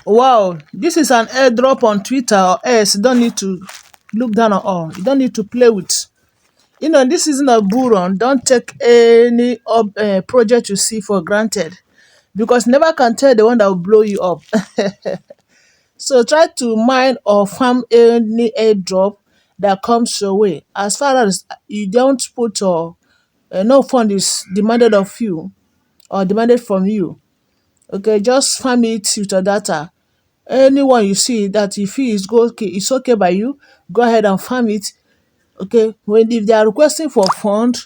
Wow, this is an airdrop on Twitter or else you don't need to look down on all. You don't need to play with. This isn't a bull run. Don't take any project you see for granted because never can tell the one that will blow you up. So try to mine or farm any airdrop that comes your way. As far as you don't put your no fund is demanded of you or demanded from you. Okay, just farm it with your data. Anyone you see that you feel is go okay, it's okay by you, go ahead and farm it. Okay, when if they are requesting for fund,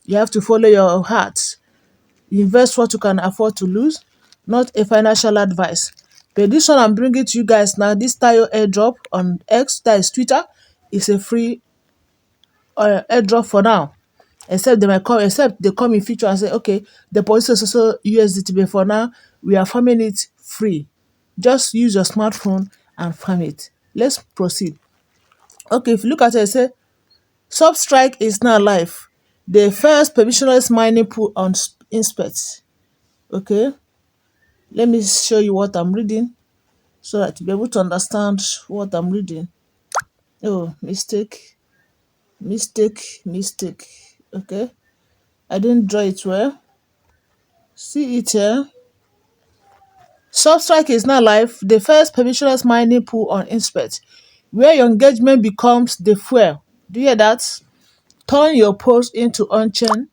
you have to follow your heart. Invest what you can afford to lose, not a financial advice. But this one I'm bringing to you guys now, this TAO airdrop on X, that is Twitter, is a free airdrop for now. Except they come in future and say, okay, the policy is also USDT, but for now, we are farming it free. Just use your smartphone and farm it. Let's proceed. Okay, if you look at it, say Substrike is now live. The first permissionless mining pool on Inspect. Okay, let me show you what I'm reading so that you'll be able to understand what I'm reading. Oh, mistake. Okay, I didn't draw it well. See it here. Substrike is now live, the first permissionless mining pool on Inspect, where your engagement becomes the fuel. Do you hear that? Turn your post into on-chain.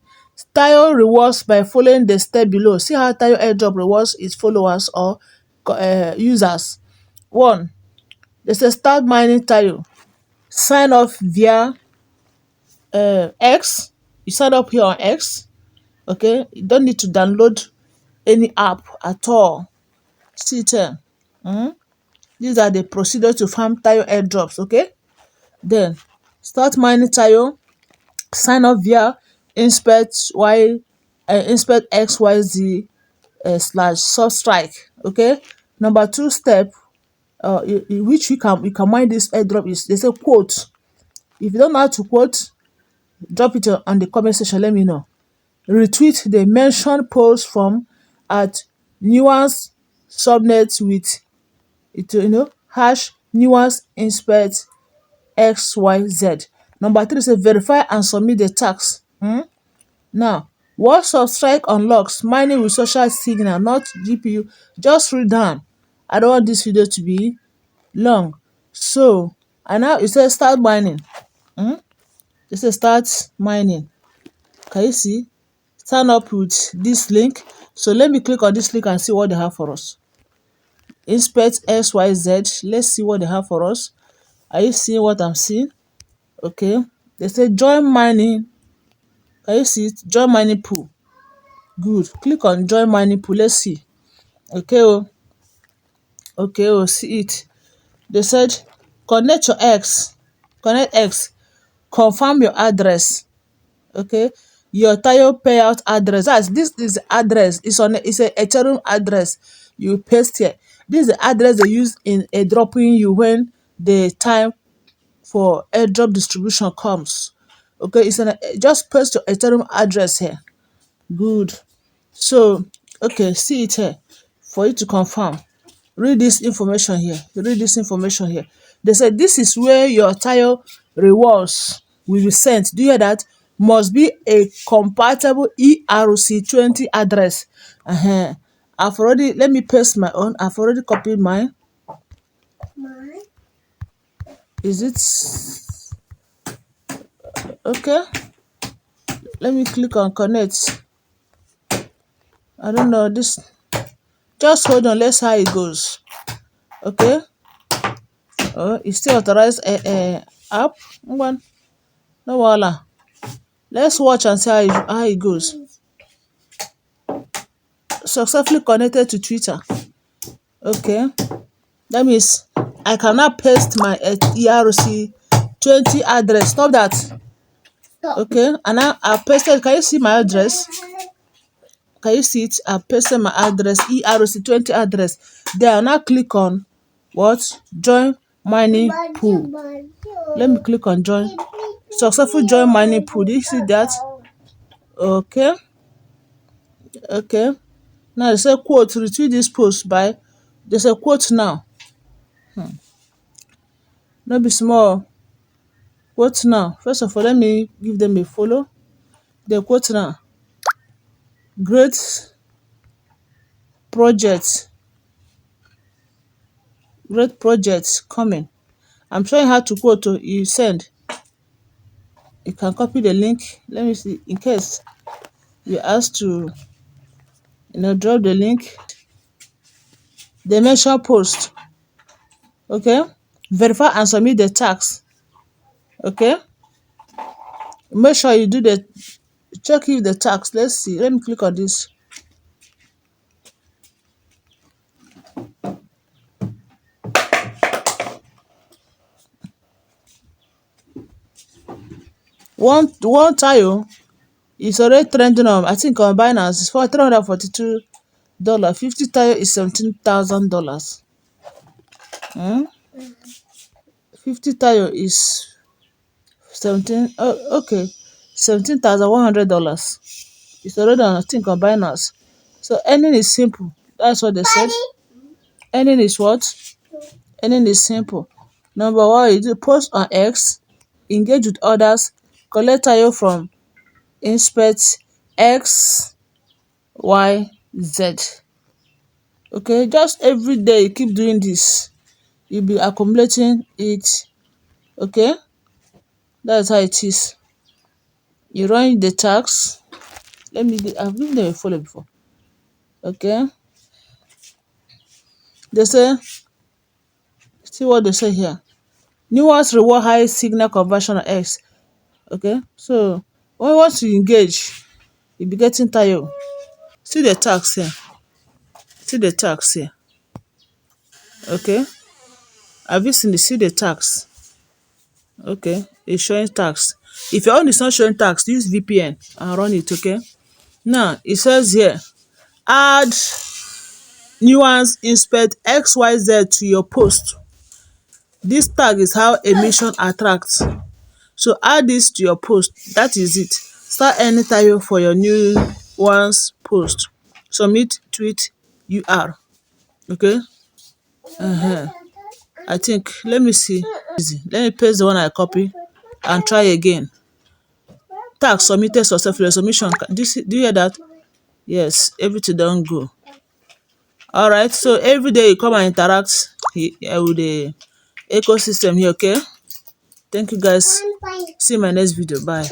Tayo rewards by following the step below. See how Tayo airdrop rewards its followers or users. 1. They say start mining Tayo. Sign up via X. You sign up here on X. Okay, you don't need to download any app at all. See it here. These are the procedures to farm Tayo airdrops. Okay, then start mining Tayo. Sign up via inspect xyz slash substrike. Okay, number 2 step which you can mine this airdrop is, they say quote. If you don't know how to quote, drop it on the comment section, let me know. Retweet the mentioned post from at nuance subnet with it, hash nuance inspect xyz. Number 3 say verify and submit the tax. Now, what Substrike unlocks mining with social signal, not GPU. Just read down. I don't want this video to be long. So, and now it says start mining. It says start mining. Can you see? Sign up with this link. So let me click on this link and see what they have for us. Inspect XYZ. Let's see what they have for us. Are you seeing what I'm seeing? Okay. They say join mining. Can you see it? Join mining pool. Good. Click on join mining pool. Let's see. Okay, see it. They said connect your X. Connect X. Confirm your address. Okay. Your Tayo payout address. This is the address. It's a Ethereum address. You paste here. This is the address they use in airdropping you when the time for airdrop distribution comes. Okay, just paste your Ethereum address here. Good. So, okay, see it here for you to confirm. Read this information here. They said this is where your Tayo rewards will be sent. Do you hear that? Must be a compatible ERC20 address. Let me paste my own. I've already copied mine. Is it okay? Let me click on connect. I don't know this. Just hold on, let's see how it goes. Okay. Oh, it's still authorized app. One. No wahala. Let's watch and see how it goes. Successfully connected to Twitter. Okay. That means I cannot paste my ERC20 address. Stop that. Okay. And now I pasted. Can you see my address? Can you see it? I pasted my address, ERC20 address. Then I now click on what? Join mining pool. Let me click on join. Successful join mining pool. Do you see that? Okay. Now they say quote, retweet this post by There's a quote now. No be small. Quote now. First of all, let me give them a follow. The quote now. Great project. Great projects coming. I'm showing how to quote to you send. You can copy the link. Let me see. In case you ask to, drop the link. They mention post. Okay. Verify and submit the tax. Okay. Make sure you do the check if the tax. Let's see. Let me click on this. One tile is already trending on, I think on Binance is for $342. 50 tile is $17,000. 50 tile is 17. Oh, okay, $17,100. It's already on, I think, on Binance. So earning is simple. That's what they said. Earning is what? Earning is simple. Number one, you do post on X, engage with others, collect tile from inspect X, Y, Z. Okay, just every day you keep doing this, you'll be accumulating it. Okay, that's how it is. You run the tax. I've given them a follow before. Okay, they say, see what they say here. Newest reward high signal conversion on X. Okay, so once you engage, you'll be getting tired. See the tax here. See the tax here. Okay, have you seen see the tax? Okay, it's showing tax. If your own is not showing tax, use VPN and run it. Okay, now it says here, add nuance inspect XYZ to your post. This tag is how emission attracts. So add this to your post. That is it. Start any title for your new ones post. Submit tweet UR. Okay. I think, let me see. Let me paste the one I copy and try again. Tag submitted successfully. Submission. Do you hear that? Yes, everything don't go. All right. So every day you come and interact with the ecosystem here. Okay. Thank you guys. See you in my next video. Bye.